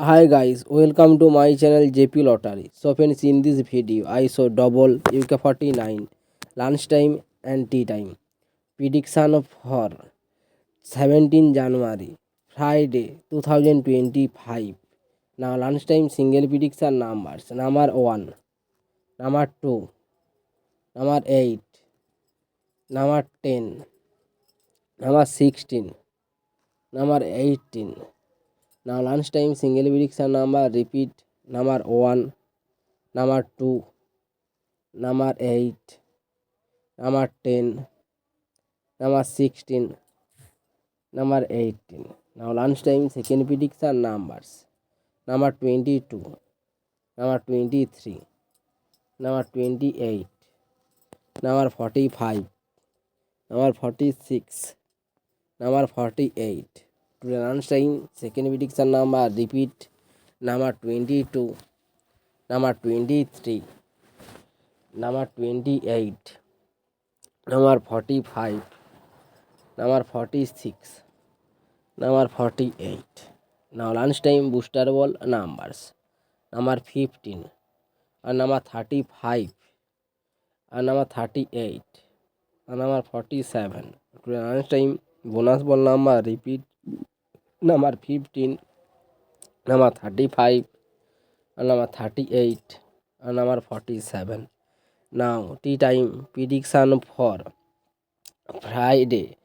Hi guys, welcome to my channel JP Lottery. So friends, in this video I show double UK49 lunchtime and tea time prediction for 17 January Friday 2025. Now lunchtime single prediction numbers: number 1, number 2, number 8, number 10, number 16, number 18. Now lunchtime single prediction number repeat: number 1, number 2, number 8, number 10, number 16, number 18. Now lunchtime second prediction numbers: number 22, number 23, number 28, number 45, number 46, number 48. Today lunchtime second prediction number repeat: number 22, number 23, number 28, number 45, number 46, number 48. Now lunchtime booster ball numbers: number 15, and number 35, and number 38, and number 47. Today lunchtime bonus ball number repeat: number 15, number 35, and number 38, and number 47. Now tea time prediction for Friday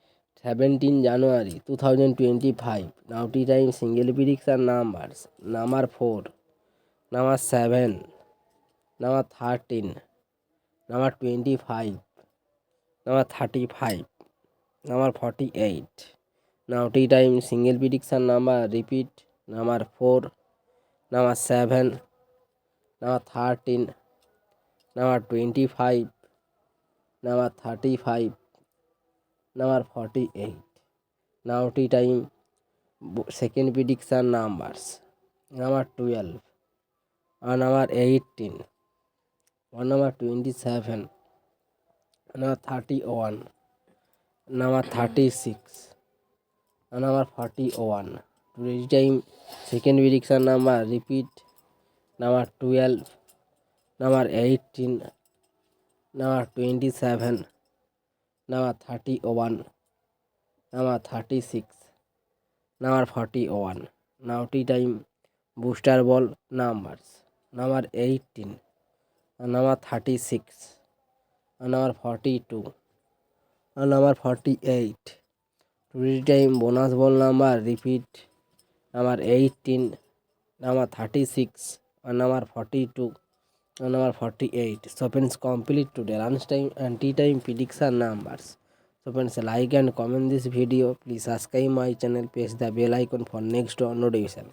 17 January 2025. Now tea time single prediction numbers: number 4, number 7, number 13, number 25, number 35, number 48. Now tea time single prediction number repeat: number 4, number 7, number 13, number 25, number 35, number 48. Now tea time second prediction numbers: number 12, and number 18, and number 27, number 31, number 36, and number 41. Today's time second prediction number repeat: number 12, number 18, number 27, number 31, number 36, number 41. Now tea time booster ball numbers: number 18, and number 36, and number 42, and number 48. Today's time bonus ball number repeat: number 18, number 36, and number 42, and number 48. So friends, complete today lunchtime and tea time prediction numbers. So friends, like and comment this video. Please subscribe my channel, press the bell icon for next notification.